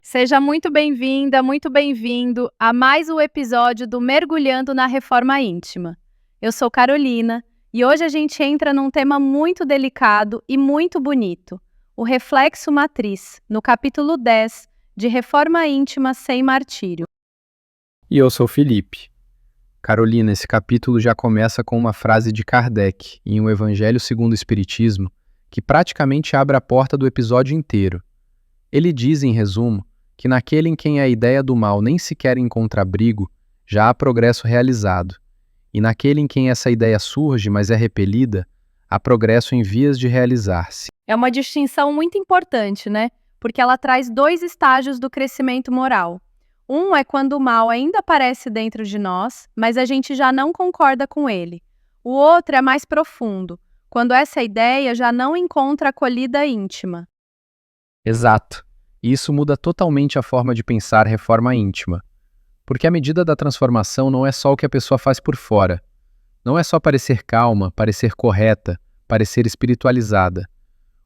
Seja muito bem-vinda, muito bem-vindo a mais um episódio do Mergulhando na Reforma Íntima. Eu sou Carolina e hoje a gente entra num tema muito delicado e muito bonito, o reflexo matriz, no capítulo 10 de Reforma Íntima sem Martírio. E eu sou Felipe. Carolina, esse capítulo já começa com uma frase de Kardec, em O Evangelho segundo o Espiritismo, que praticamente abre a porta do episódio inteiro. Ele diz, em resumo, que naquele em quem a ideia do mal nem sequer encontra abrigo, já há progresso realizado, e naquele em quem essa ideia surge, mas é repelida, há progresso em vias de realizar-se. É uma distinção muito importante, né? Porque ela traz dois estágios do crescimento moral. Um é quando o mal ainda aparece dentro de nós, mas a gente já não concorda com ele. O outro é mais profundo, quando essa ideia já não encontra acolhida íntima. Exato. E isso muda totalmente a forma de pensar reforma íntima. Porque a medida da transformação não é só o que a pessoa faz por fora. Não é só parecer calma, parecer correta, parecer espiritualizada.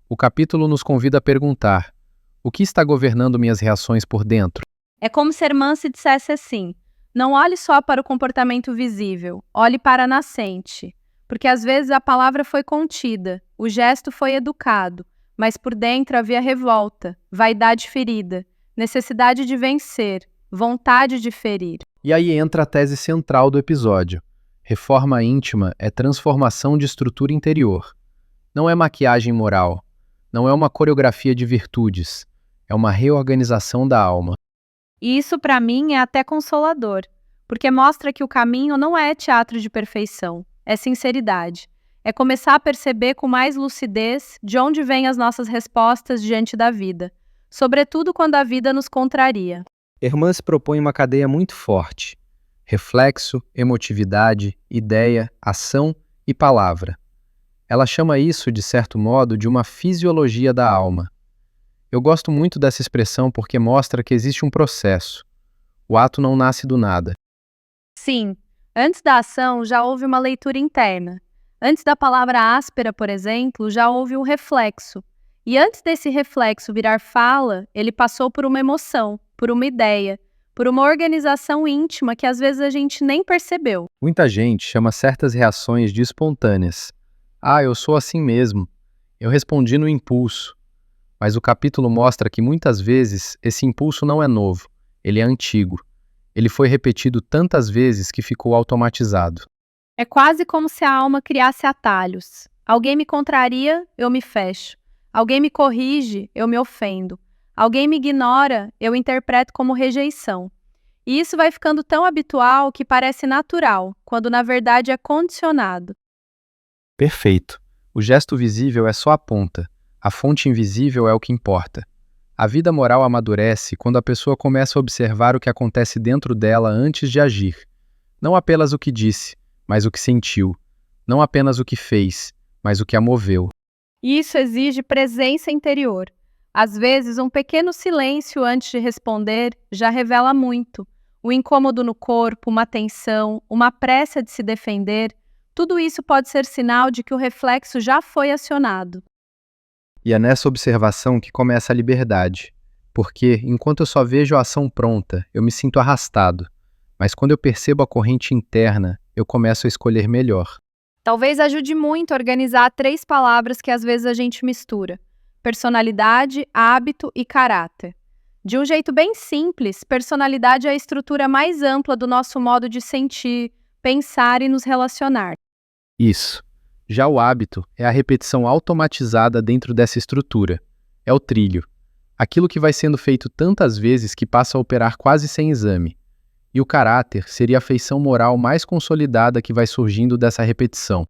O capítulo nos convida a perguntar: o que está governando minhas reações por dentro? É como se a irmã se dissesse assim: não olhe só para o comportamento visível, olhe para a nascente. Porque às vezes a palavra foi contida, o gesto foi educado, mas por dentro havia revolta, vaidade ferida, necessidade de vencer, vontade de ferir. E aí entra a tese central do episódio. Reforma íntima é transformação de estrutura interior. Não é maquiagem moral. Não é uma coreografia de virtudes. É uma reorganização da alma. E isso para mim é até consolador, porque mostra que o caminho não é teatro de perfeição, é sinceridade. É começar a perceber com mais lucidez de onde vêm as nossas respostas diante da vida, sobretudo quando a vida nos contraria. Irmã se propõe uma cadeia muito forte: reflexo, emotividade, ideia, ação e palavra. Ela chama isso, de certo modo, de uma fisiologia da alma. Eu gosto muito dessa expressão porque mostra que existe um processo. O ato não nasce do nada. Sim, antes da ação já houve uma leitura interna. Antes da palavra áspera, por exemplo, já houve um reflexo. E antes desse reflexo virar fala, ele passou por uma emoção, por uma ideia, por uma organização íntima que às vezes a gente nem percebeu. Muita gente chama certas reações de espontâneas. Ah, eu sou assim mesmo. Eu respondi no impulso. Mas o capítulo mostra que muitas vezes esse impulso não é novo, ele é antigo. Ele foi repetido tantas vezes que ficou automatizado. É quase como se a alma criasse atalhos. Alguém me contraria, eu me fecho. Alguém me corrige, eu me ofendo. Alguém me ignora, eu interpreto como rejeição. E isso vai ficando tão habitual que parece natural, quando na verdade é condicionado. Perfeito. O gesto visível é só a ponta. A fonte invisível é o que importa. A vida moral amadurece quando a pessoa começa a observar o que acontece dentro dela antes de agir. Não apenas o que disse, mas o que sentiu. Não apenas o que fez, mas o que a moveu. E isso exige presença interior. Às vezes, um pequeno silêncio antes de responder já revela muito. O incômodo no corpo, uma tensão, uma pressa de se defender, tudo isso pode ser sinal de que o reflexo já foi acionado. E é nessa observação que começa a liberdade. Porque, enquanto eu só vejo a ação pronta, eu me sinto arrastado. Mas quando eu percebo a corrente interna, eu começo a escolher melhor. Talvez ajude muito a organizar 3 palavras que às vezes a gente mistura: personalidade, hábito e caráter. De um jeito bem simples, personalidade é a estrutura mais ampla do nosso modo de sentir, pensar e nos relacionar. Isso. Já o hábito é a repetição automatizada dentro dessa estrutura. É o trilho. Aquilo que vai sendo feito tantas vezes que passa a operar quase sem exame. E o caráter seria a feição moral mais consolidada que vai surgindo dessa repetição.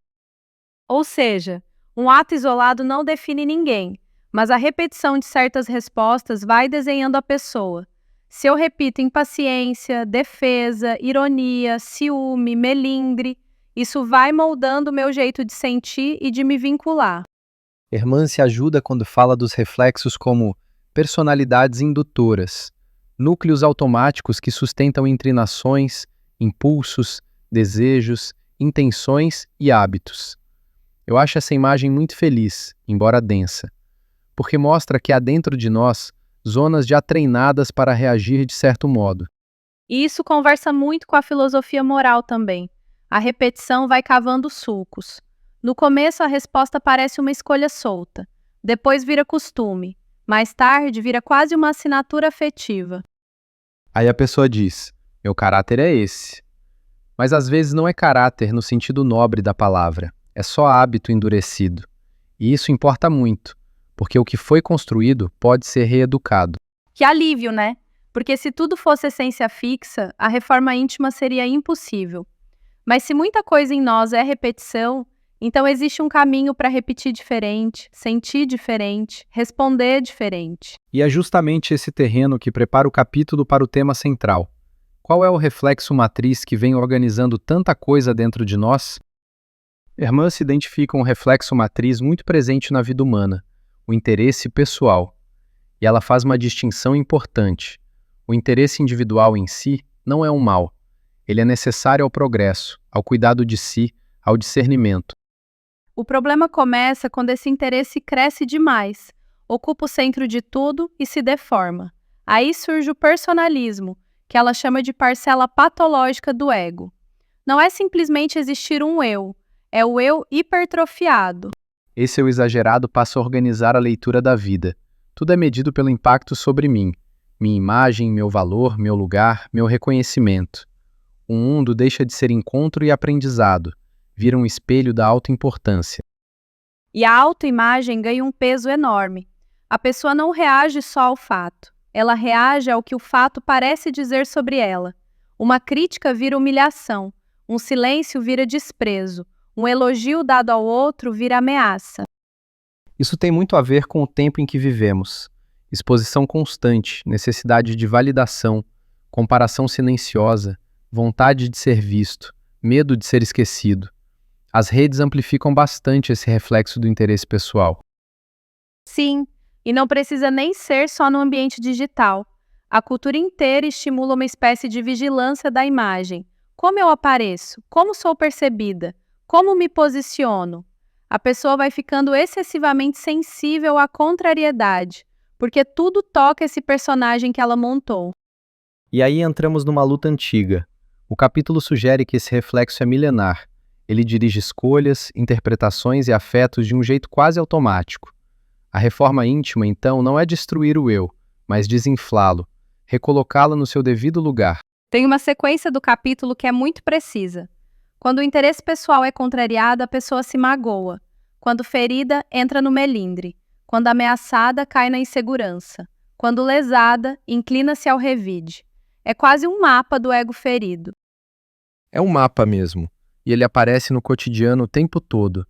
Ou seja, um ato isolado não define ninguém, mas a repetição de certas respostas vai desenhando a pessoa. Se eu repito impaciência, defesa, ironia, ciúme, melindre, isso vai moldando o meu jeito de sentir e de me vincular. Hermance ajuda quando fala dos reflexos como personalidades indutoras, núcleos automáticos que sustentam inclinações, impulsos, desejos, intenções e hábitos. Eu acho essa imagem muito feliz, embora densa, porque mostra que há dentro de nós zonas já treinadas para reagir de certo modo. E isso conversa muito com a filosofia moral também. A repetição vai cavando sulcos. No começo, a resposta parece uma escolha solta. Depois vira costume. Mais tarde, vira quase uma assinatura afetiva. Aí a pessoa diz: meu caráter é esse. Mas às vezes não é caráter no sentido nobre da palavra, é só hábito endurecido. E isso importa muito, porque o que foi construído pode ser reeducado. Que alívio, né? Porque se tudo fosse essência fixa, a reforma íntima seria impossível. Mas se muita coisa em nós é repetição, então existe um caminho para repetir diferente, sentir diferente, responder diferente. E é justamente esse terreno que prepara o capítulo para o tema central. Qual é o reflexo matriz que vem organizando tanta coisa dentro de nós? Hermance identifica um reflexo matriz muito presente na vida humana, o interesse pessoal. E ela faz uma distinção importante. O interesse individual em si não é um mal. Ele é necessário ao progresso, ao cuidado de si, ao discernimento. O problema começa quando esse interesse cresce demais, ocupa o centro de tudo e se deforma. Aí surge o personalismo, que ela chama de parcela patológica do ego. Não é simplesmente existir um eu, é o eu hipertrofiado. Esse eu exagerado passa a organizar a leitura da vida. Tudo é medido pelo impacto sobre mim, minha imagem, meu valor, meu lugar, meu reconhecimento. O mundo deixa de ser encontro e aprendizado, vira um espelho da autoimportância. E a autoimagem ganha um peso enorme. A pessoa não reage só ao fato, ela reage ao que o fato parece dizer sobre ela. Uma crítica vira humilhação, um silêncio vira desprezo, um elogio dado ao outro vira ameaça. Isso tem muito a ver com o tempo em que vivemos. Exposição constante, necessidade de validação, comparação silenciosa, vontade de ser visto, medo de ser esquecido. As redes amplificam bastante esse reflexo do interesse pessoal. Sim, e não precisa nem ser só no ambiente digital. A cultura inteira estimula uma espécie de vigilância da imagem. Como eu apareço? Como sou percebida? Como me posiciono? A pessoa vai ficando excessivamente sensível à contrariedade, porque tudo toca esse personagem que ela montou. E aí entramos numa luta antiga. O capítulo sugere que esse reflexo é milenar. Ele dirige escolhas, interpretações e afetos de um jeito quase automático. A reforma íntima, então, não é destruir o eu, mas desinflá-lo, recolocá-lo no seu devido lugar. Tem uma sequência do capítulo que é muito precisa. Quando o interesse pessoal é contrariado, a pessoa se magoa. Quando ferida, entra no melindre. Quando ameaçada, cai na insegurança. Quando lesada, inclina-se ao revide. É quase um mapa do ego ferido. É um mapa mesmo, e ele aparece no cotidiano o tempo todo.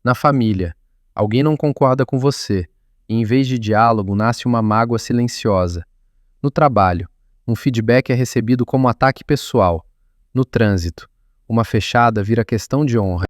Na família, alguém não concorda com você, e em vez de diálogo nasce uma mágoa silenciosa. No trabalho, um feedback é recebido como ataque pessoal. No trânsito, uma fechada vira questão de honra.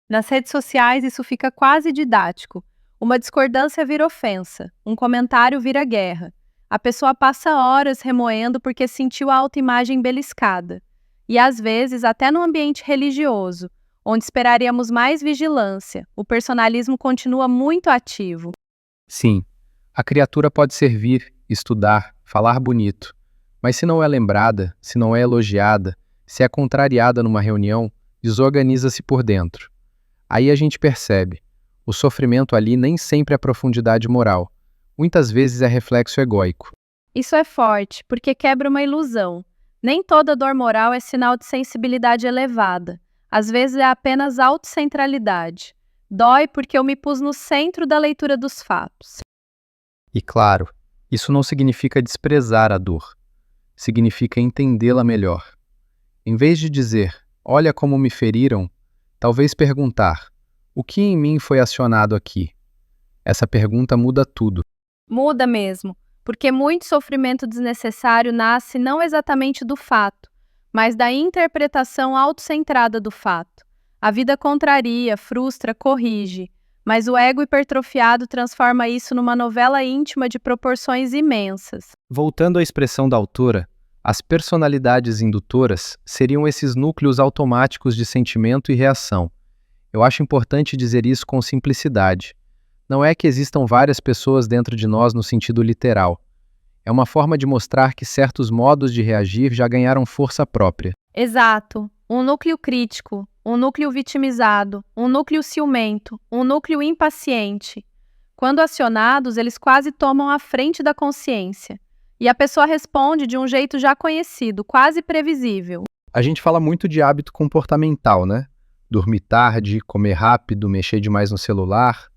Nas redes sociais, isso fica quase didático. Uma discordância vira ofensa, um comentário vira guerra. A pessoa passa horas remoendo porque sentiu a autoimagem beliscada. E às vezes, até no ambiente religioso, onde esperaríamos mais vigilância, o personalismo continua muito ativo. Sim, a criatura pode servir, estudar, falar bonito, mas se não é lembrada, se não é elogiada, se é contrariada numa reunião, desorganiza-se por dentro. Aí a gente percebe, o sofrimento ali nem sempre é profundidade moral, muitas vezes é reflexo egóico. Isso é forte, porque quebra uma ilusão. Nem toda dor moral é sinal de sensibilidade elevada. Às vezes é apenas autocentralidade. Dói porque eu me pus no centro da leitura dos fatos. E claro, isso não significa desprezar a dor, significa entendê-la melhor. Em vez de dizer, olha como me feriram, talvez perguntar, o que em mim foi acionado aqui? Essa pergunta muda tudo. Muda mesmo, porque muito sofrimento desnecessário nasce não exatamente do fato, mas da interpretação autocentrada do fato. A vida contraria, frustra, corrige, mas o ego hipertrofiado transforma isso numa novela íntima de proporções imensas. Voltando à expressão da autora, as personalidades indutoras seriam esses núcleos automáticos de sentimento e reação. Eu acho importante dizer isso com simplicidade. Não é que existam várias pessoas dentro de nós no sentido literal. É uma forma de mostrar que certos modos de reagir já ganharam força própria. Exato. Um núcleo crítico, um núcleo vitimizado, um núcleo ciumento, um núcleo impaciente. Quando acionados, eles quase tomam a frente da consciência. E a pessoa responde de um jeito já conhecido, quase previsível. A gente fala muito de hábito comportamental, né? Dormir tarde, comer rápido, mexer demais no celular.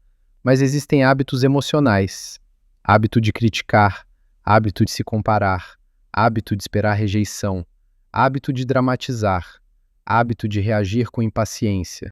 Mas existem hábitos emocionais. Hábito de criticar, hábito de se comparar, hábito de esperar rejeição, hábito de dramatizar, hábito de reagir com impaciência.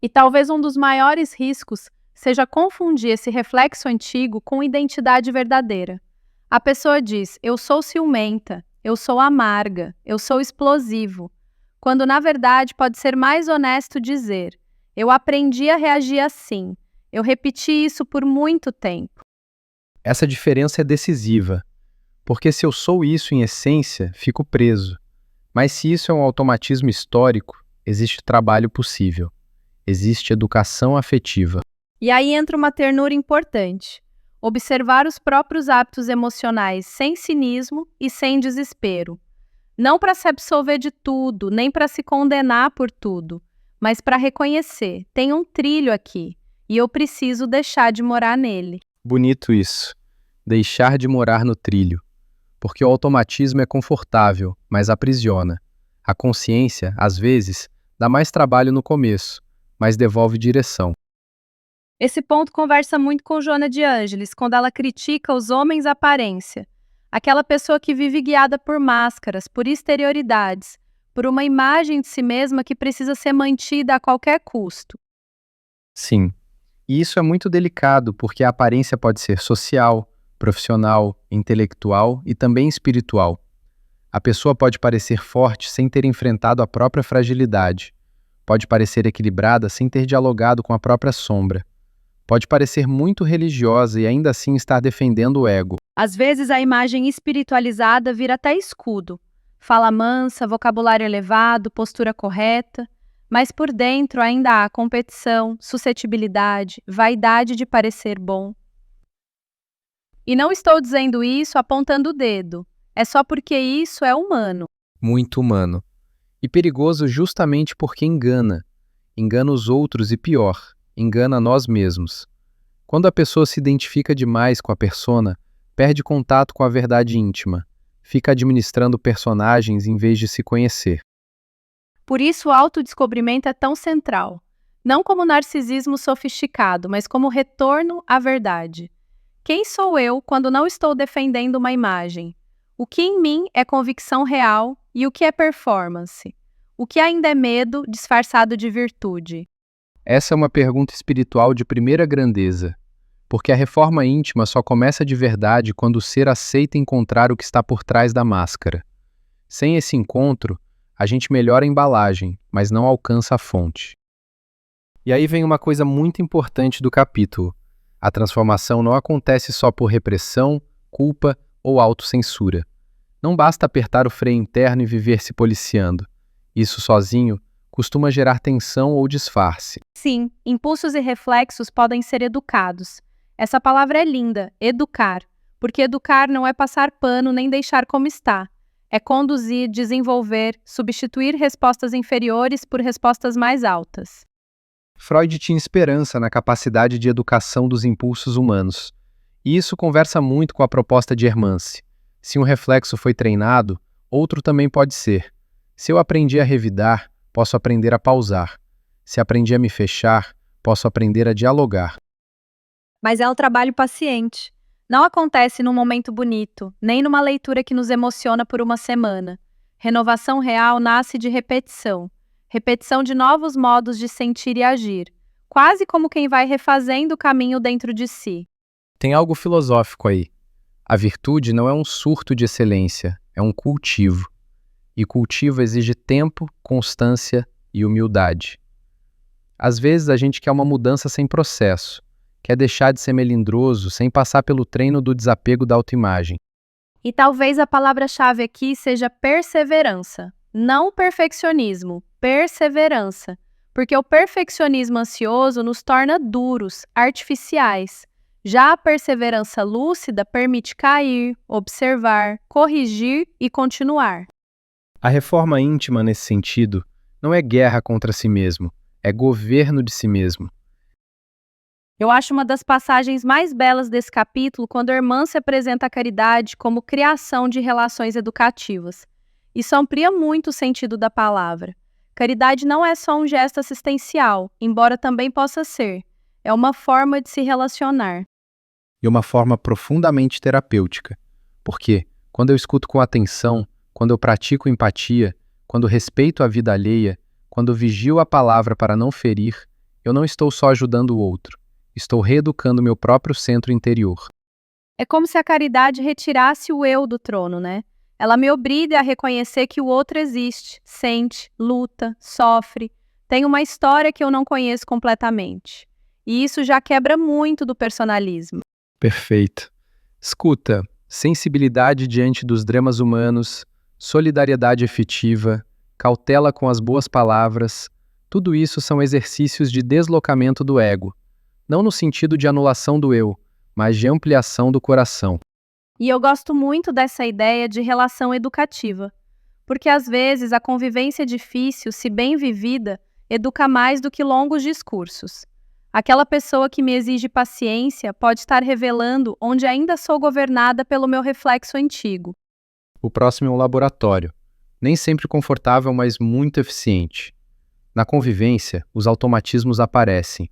E talvez um dos maiores riscos seja confundir esse reflexo antigo com identidade verdadeira. A pessoa diz, eu sou ciumenta, eu sou amarga, eu sou explosivo, quando na verdade pode ser mais honesto dizer, eu aprendi a reagir assim, eu repeti isso por muito tempo. Essa diferença é decisiva, porque se eu sou isso em essência, fico preso. Mas se isso é um automatismo histórico, existe trabalho possível, existe educação afetiva. E aí entra uma ternura importante. Observar os próprios hábitos emocionais sem cinismo e sem desespero. Não para se absolver de tudo, nem para se condenar por tudo, mas para reconhecer, tem um trilho aqui, e eu preciso deixar de morar nele. Bonito isso, deixar de morar no trilho, porque o automatismo é confortável, mas aprisiona. A consciência, às vezes, dá mais trabalho no começo, mas devolve direção. Esse ponto conversa muito com Joana de Ângeles, quando ela critica os homens aparência. Aquela pessoa que vive guiada por máscaras, por exterioridades, por uma imagem de si mesma que precisa ser mantida a qualquer custo. Sim, e isso é muito delicado porque a aparência pode ser social, profissional, intelectual e também espiritual. A pessoa pode parecer forte sem ter enfrentado a própria fragilidade. Pode parecer equilibrada sem ter dialogado com a própria sombra. Pode parecer muito religiosa e ainda assim estar defendendo o ego. Às vezes a imagem espiritualizada vira até escudo. Fala mansa, vocabulário elevado, postura correta, mas por dentro ainda há competição, suscetibilidade, vaidade de parecer bom. E não estou dizendo isso apontando o dedo, é só porque isso é humano. Muito humano. E perigoso justamente porque engana. Engana os outros e pior, engana nós mesmos. Quando a pessoa se identifica demais com a persona, perde contato com a verdade íntima, fica administrando personagens em vez de se conhecer. Por isso o autodescobrimento é tão central, não como narcisismo sofisticado, mas como retorno à verdade. Quem sou eu quando não estou defendendo uma imagem? O que em mim é convicção real e o que é performance? O que ainda é medo disfarçado de virtude? Essa é uma pergunta espiritual de primeira grandeza, porque a reforma íntima só começa de verdade quando o ser aceita encontrar o que está por trás da máscara. Sem esse encontro, a gente melhora a embalagem, mas não alcança a fonte. E aí vem uma coisa muito importante do capítulo. A transformação não acontece só por repressão, culpa ou autocensura. Não basta apertar o freio interno e viver se policiando. Isso sozinho costuma gerar tensão ou disfarce. Sim, impulsos e reflexos podem ser educados. Essa palavra é linda, educar, porque educar não é passar pano nem deixar como está. É conduzir, desenvolver, substituir respostas inferiores por respostas mais altas. Freud tinha esperança na capacidade de educação dos impulsos humanos. E isso conversa muito com a proposta de Hermance. Se um reflexo foi treinado, outro também pode ser. Se eu aprendi a revidar, posso aprender a pausar. Se aprendi a me fechar, posso aprender a dialogar. Mas é um trabalho paciente. Não acontece num momento bonito, nem numa leitura que nos emociona por uma semana. Renovação real nasce de repetição. Repetição de novos modos de sentir e agir. Quase como quem vai refazendo o caminho dentro de si. Tem algo filosófico aí. A virtude não é um surto de excelência, é um cultivo. E cultivo exige tempo, constância e humildade. Às vezes a gente quer uma mudança sem processo, quer deixar de ser melindroso sem passar pelo treino do desapego da autoimagem. E talvez a palavra-chave aqui seja perseverança. Não perfeccionismo, perseverança. Porque o perfeccionismo ansioso nos torna duros, artificiais. Já a perseverança lúcida permite cair, observar, corrigir e continuar. A reforma íntima, nesse sentido, não é guerra contra si mesmo, é governo de si mesmo. Eu acho uma das passagens mais belas desse capítulo quando a irmã se apresenta a caridade como criação de relações educativas. Isso amplia muito o sentido da palavra. Caridade não é só um gesto assistencial, embora também possa ser. É uma forma de se relacionar. E uma forma profundamente terapêutica. Porque, quando eu escuto com atenção, quando eu pratico empatia, quando respeito a vida alheia, quando vigio a palavra para não ferir, eu não estou só ajudando o outro. Estou reeducando meu próprio centro interior. É como se a caridade retirasse o eu do trono, né? Ela me obriga a reconhecer que o outro existe, sente, luta, sofre, tem uma história que eu não conheço completamente. E isso já quebra muito do personalismo. Perfeito. Escuta, sensibilidade diante dos dramas humanos, solidariedade efetiva, cautela com as boas palavras, tudo isso são exercícios de deslocamento do ego. Não no sentido de anulação do eu, mas de ampliação do coração. E eu gosto muito dessa ideia de relação educativa, porque às vezes a convivência difícil, se bem vivida, educa mais do que longos discursos. Aquela pessoa que me exige paciência pode estar revelando onde ainda sou governada pelo meu reflexo antigo. O próximo é um laboratório, nem sempre confortável, mas muito eficiente. Na convivência, os automatismos aparecem,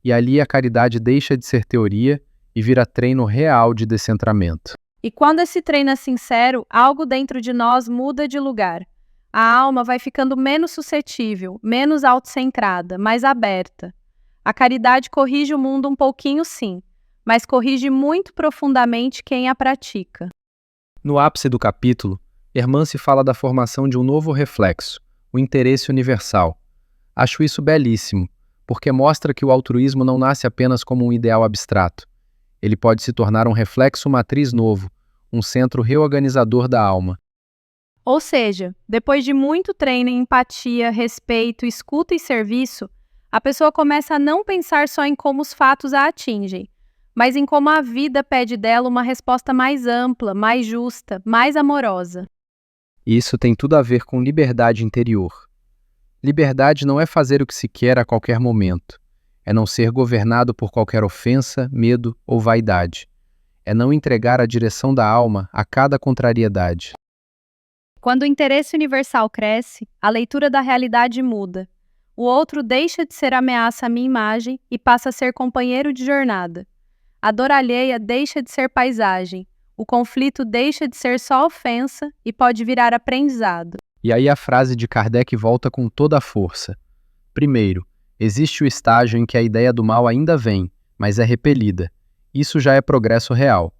e ali a caridade deixa de ser teoria e vira treino real de descentramento. E quando esse treino é sincero, algo dentro de nós muda de lugar. A alma vai ficando menos suscetível, menos autocentrada, mais aberta. A caridade corrige o mundo um pouquinho, sim, mas corrige muito profundamente quem a pratica. No ápice do capítulo, Hermance fala da formação de um novo reflexo, o interesse universal. Acho isso belíssimo, porque mostra que o altruísmo não nasce apenas como um ideal abstrato. Ele pode se tornar um reflexo matriz novo, um centro reorganizador da alma. Ou seja, depois de muito treino em empatia, respeito, escuta e serviço, a pessoa começa a não pensar só em como os fatos a atingem, mas em como a vida pede dela uma resposta mais ampla, mais justa, mais amorosa. E isso tem tudo a ver com liberdade interior. Liberdade não é fazer o que se quer a qualquer momento. É não ser governado por qualquer ofensa, medo ou vaidade. É não entregar a direção da alma a cada contrariedade. Quando o interesse universal cresce, a leitura da realidade muda. O outro deixa de ser ameaça à minha imagem e passa a ser companheiro de jornada. A dor alheia deixa de ser paisagem. O conflito deixa de ser só ofensa e pode virar aprendizado. E aí a frase de Kardec volta com toda a força. Primeiro, existe o estágio em que a ideia do mal ainda vem, mas é repelida. Isso já é progresso real.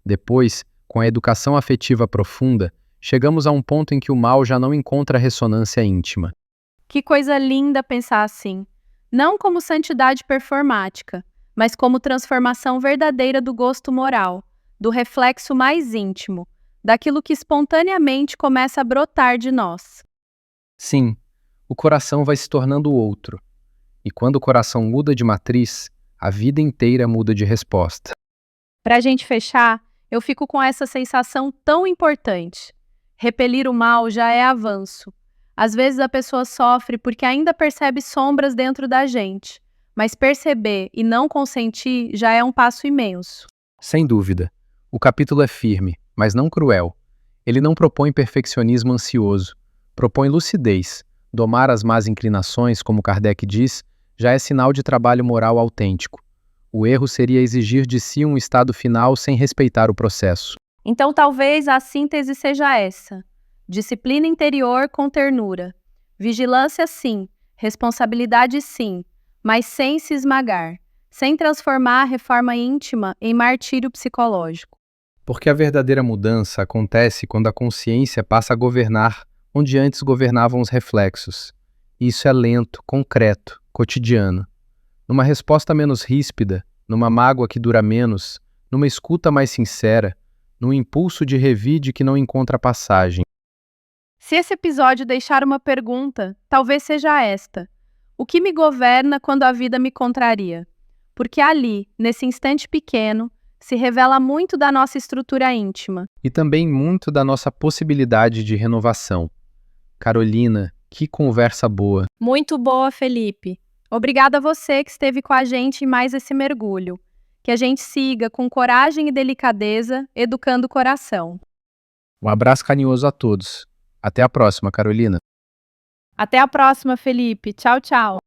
Depois, com a educação afetiva profunda, chegamos a um ponto em que o mal já não encontra ressonância íntima. Que coisa linda pensar assim. Não como santidade performática, mas como transformação verdadeira do gosto moral, do reflexo mais íntimo, daquilo que espontaneamente começa a brotar de nós. Sim, o coração vai se tornando outro. E quando o coração muda de matriz, a vida inteira muda de resposta. Para a gente fechar, eu fico com essa sensação tão importante. Repelir o mal já é avanço. Às vezes a pessoa sofre porque ainda percebe sombras dentro da gente, mas perceber e não consentir já é um passo imenso. Sem dúvida, o capítulo é firme, mas não cruel. Ele não propõe perfeccionismo ansioso, propõe lucidez. Domar as más inclinações, como Kardec diz, já é sinal de trabalho moral autêntico. O erro seria exigir de si um estado final sem respeitar o processo. Então talvez a síntese seja essa: disciplina interior com ternura, vigilância sim, responsabilidade sim, mas sem se esmagar, sem transformar a reforma íntima em martírio psicológico. Porque a verdadeira mudança acontece quando a consciência passa a governar onde antes governavam os reflexos. Isso é lento, concreto, cotidiano. Numa resposta menos ríspida, numa mágoa que dura menos, numa escuta mais sincera, num impulso de revide que não encontra passagem. Se esse episódio deixar uma pergunta, talvez seja esta: o que me governa quando a vida me contraria? Porque ali, nesse instante pequeno, se revela muito da nossa estrutura íntima. E também muito da nossa possibilidade de renovação. Carolina, que conversa boa. Muito boa, Felipe. Obrigada a você que esteve com a gente em mais esse mergulho. Que a gente siga com coragem e delicadeza, educando o coração. Um abraço carinhoso a todos. Até a próxima, Carolina. Até a próxima, Felipe. Tchau, tchau.